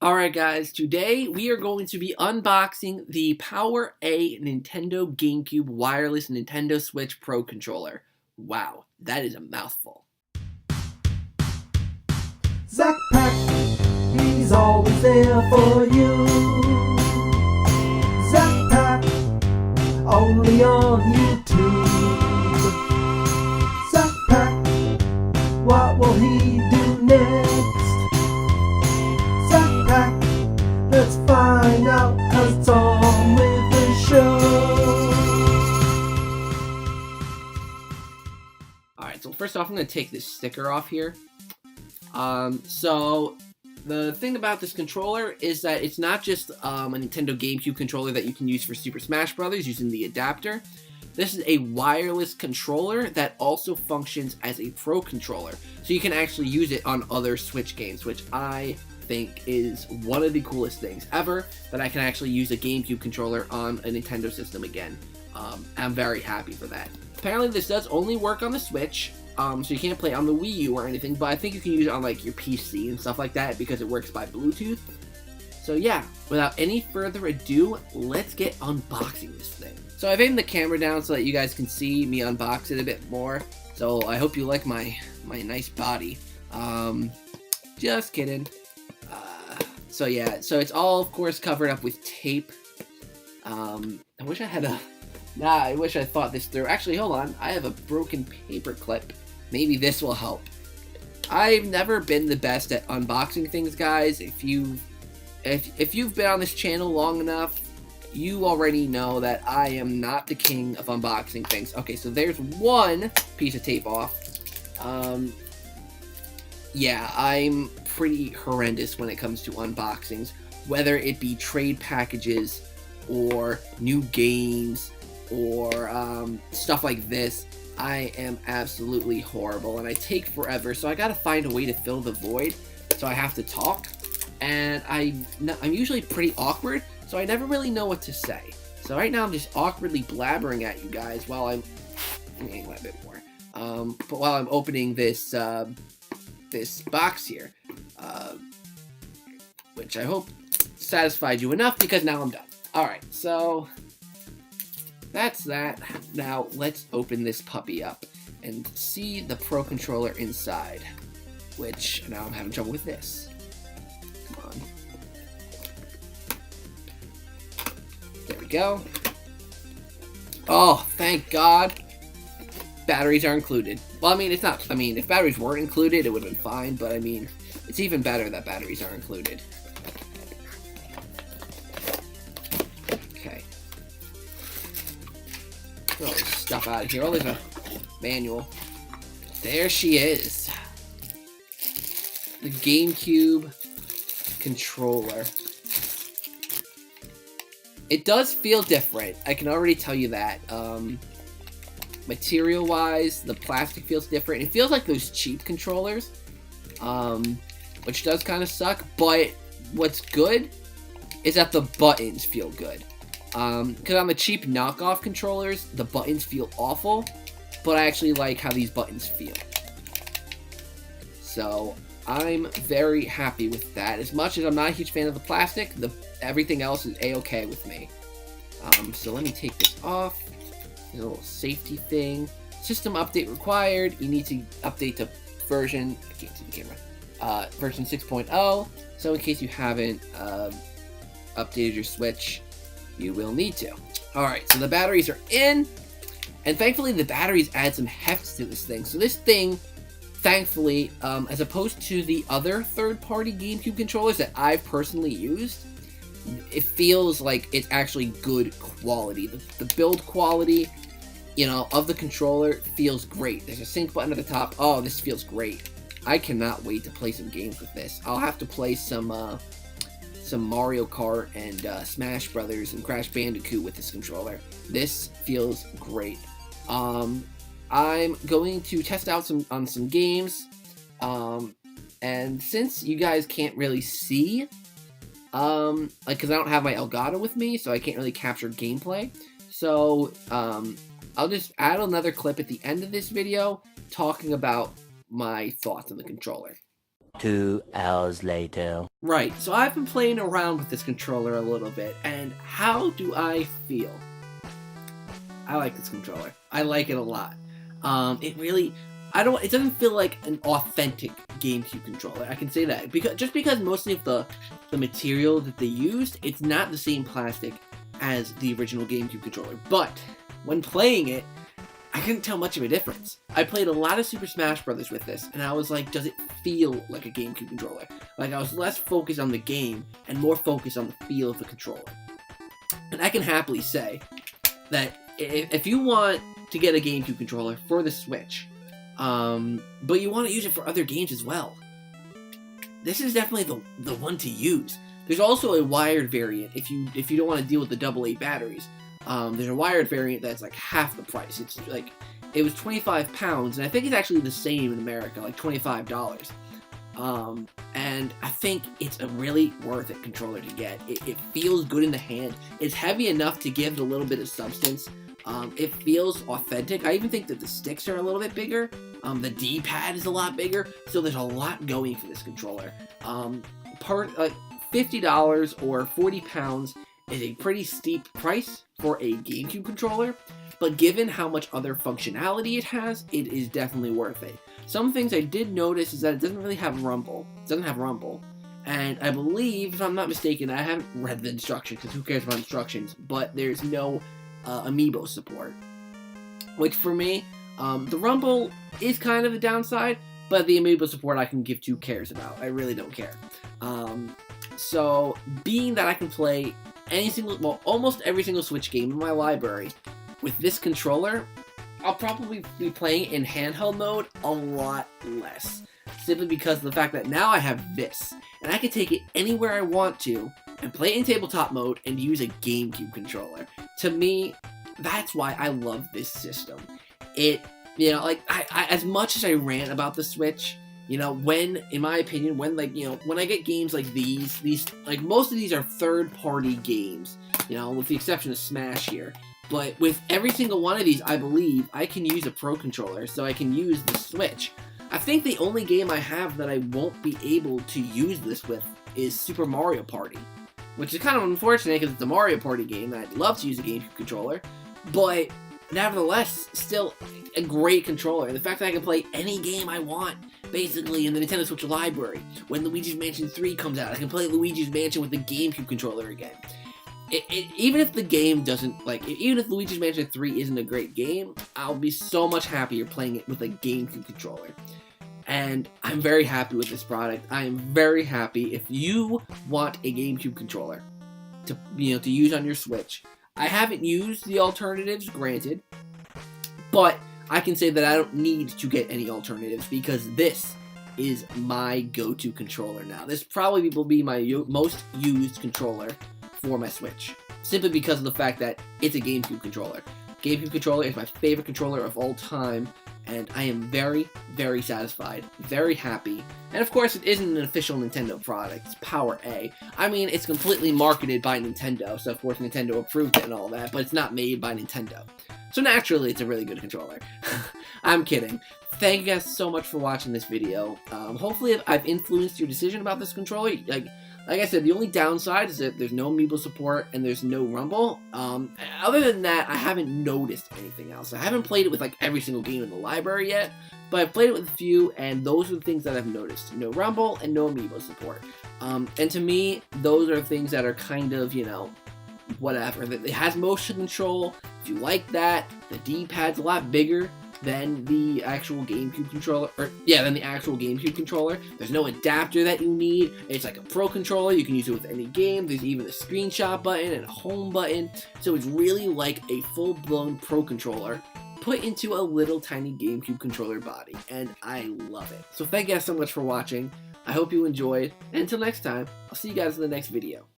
Alright guys, today we are going to be unboxing the PowerA Nintendo GameCube wireless Nintendo Switch Pro controller. Wow, that is a mouthful. ZakPak, he's always there for you. ZakPak, only on YouTube. ZakPak, what will he do next? ZakPak, let's find out, 'cause it's on with the show. Alright, so first off I'm going to take this sticker off here. So the thing about this controller is that it's not just a Nintendo GameCube controller that you can use for Super Smash Bros. Using the adapter. This is a wireless controller that also functions as a Pro controller. So you can actually use it on other Switch games, which I think is one of the coolest things ever, that I can actually use a GameCube controller on a Nintendo system again. I'm very happy for that. Apparently this does only work on the Switch. So you can't play on the Wii U or anything, but I think you can use it on like your PC and stuff like that because it works by Bluetooth. So yeah, without any further ado, let's get unboxing this thing. So I've aimed the camera down so that you guys can see me unbox it a bit more. So I hope you like my nice body. Just kidding. So yeah, so it's all of course covered up with tape. I wish I had a... Nah, I wish I thought this through. Actually, hold on. I have a broken paper clip. Maybe this will help. I've never been the best at unboxing things, guys. If you've been on this channel long enough, you already know that I am not the king of unboxing things. Okay, so there's one piece of tape off. Yeah, I'm pretty horrendous when it comes to unboxings, whether it be trade packages or new games or stuff like this. I am absolutely horrible and I take forever, so I gotta find a way to fill the void. So I have to talk, and I'm usually pretty awkward, so I never really know what to say. So right now I'm just awkwardly blabbering at you guys while I'm a bit more. But while I'm opening this this box here, which I hope satisfied you enough, because now I'm done. Alright, so that's that. Now let's open this puppy up and see the Pro controller inside, which now I'm having trouble with this. Come on. There we go. Oh, thank God. Batteries are included. Well, I mean, it's not. I mean, if batteries weren't included, it would have been fine, but I mean, it's even better that batteries are included. Okay. Get all this stuff out of here. Oh, there's a manual. There she is. The GameCube controller. It does feel different. I can already tell you that. Material-wise, the plastic feels different. It feels like those cheap controllers, which does kind of suck. But what's good is that the buttons feel good. Because on the cheap knockoff controllers, the buttons feel awful. But I actually like how these buttons feel. So I'm very happy with that. As much as I'm not a huge fan of the plastic, everything else is a-okay with me. So let me take this off. There's a little safety thing. System update required. You need to update to version... I can't see the camera. Version 6.0. So in case you haven't updated your Switch, you will need to. Alright, so the batteries are in. And thankfully the batteries add some heft to this thing. So this thing, thankfully, as opposed to the other third-party GameCube controllers that I've personally used, it feels like it's actually good quality. The build quality, you know, of the controller feels great. There's a sync button at the top. Oh, this feels great. I cannot wait to play some games with this. I'll have to play some Mario Kart and Smash Brothers and Crash Bandicoot with this controller. This feels great. I'm going to test out some games. And since you guys can't really see, because I don't have my Elgato with me, so I can't really capture gameplay. So, I'll just add another clip at the end of this video talking about my thoughts on the controller. 2 hours later. Right, so I've been playing around with this controller a little bit, and how do I feel? I like this controller. I like it a lot. It doesn't feel like an authentic GameCube controller. I can say that because mostly of the material that they used, it's not the same plastic as the original GameCube controller. But when playing it, I couldn't tell much of a difference. I played a lot of Super Smash Bros. With this, and I was like, does it feel like a GameCube controller? Like, I was less focused on the game and more focused on the feel of the controller. And I can happily say that if you want to get a GameCube controller for the Switch, but you want to use it for other games as well, this is definitely the one to use. There's also a wired variant if you don't want to deal with the AA batteries. There's a wired variant that's like half the price. It's like, it was 25 pounds, and I think it's actually the same in America, like $25. And I think it's a really worth it controller to get. It feels good in the hand. It's heavy enough to give it a little bit of substance. It feels authentic. I even think that the sticks are a little bit bigger. The D-pad is a lot bigger, so there's a lot going for this controller. $50 or 40 pounds is a pretty steep price for a GameCube controller, but given how much other functionality it has, it is definitely worth it. Some things I did notice is that it doesn't really have rumble. It doesn't have rumble. And I believe, if I'm not mistaken, I haven't read the instructions, because who cares about instructions, but there's no amiibo support. Which for me, the rumble is kind of a downside, but the amiibo support I can give 2 cares about. I really don't care. So, being that I can play almost every single Switch game in my library with this controller, I'll probably be playing in handheld mode a lot less. Simply because of the fact that now I have this, and I can take it anywhere I want to, and play it in tabletop mode, and use a GameCube controller. To me, that's why I love this system. As much as I rant about the Switch, in my opinion, when I get games like these, like, most of these are third-party games, with the exception of Smash here. But with every single one of these, I believe I can use a Pro Controller, so I can use the Switch. I think the only game I have that I won't be able to use this with is Super Mario Party, which is kind of unfortunate because it's a Mario Party game and I'd love to use a GameCube controller, but nevertheless, still a great controller. The fact that I can play any game I want, basically, in the Nintendo Switch library. When Luigi's Mansion 3 comes out, I can play Luigi's Mansion with the GameCube controller again. Even if the game doesn't, even if Luigi's Mansion 3 isn't a great game, I'll be so much happier playing it with a GameCube controller. And I'm very happy with this product. I am very happy. If you want a GameCube controller to use on your Switch, I haven't used the alternatives, granted, but I can say that I don't need to get any alternatives because this is my go-to controller now. This probably will be my most used controller for my Switch, simply because of the fact that it's a GameCube controller. GameCube controller is my favorite controller of all time, and I am very, very satisfied, very happy. And of course, it isn't an official Nintendo product. It's PowerA. I mean, it's completely marketed by Nintendo, so of course Nintendo approved it and all that, but it's not made by Nintendo. So naturally, it's a really good controller. I'm kidding. Thank you guys so much for watching this video. Hopefully I've influenced your decision about this controller. Like I said, the only downside is that there's no amiibo support and there's no rumble. Other than that, I haven't noticed anything else. I haven't played it with every single game in the library yet, but I've played it with a few, and those are the things that I've noticed. No rumble and no amiibo support. And to me, those are things that are kind of, whatever. It has motion control. If you like that, the D-pad's a lot bigger than the actual GameCube controller, There's no adapter that you need. It's like a Pro controller. You can use it with any game. There's even a screenshot button and a home button. So it's really like a full-blown Pro controller put into a little tiny GameCube controller body, and I love it. So thank you guys so much for watching. I hope you enjoyed, and until next time, I'll see you guys in the next video.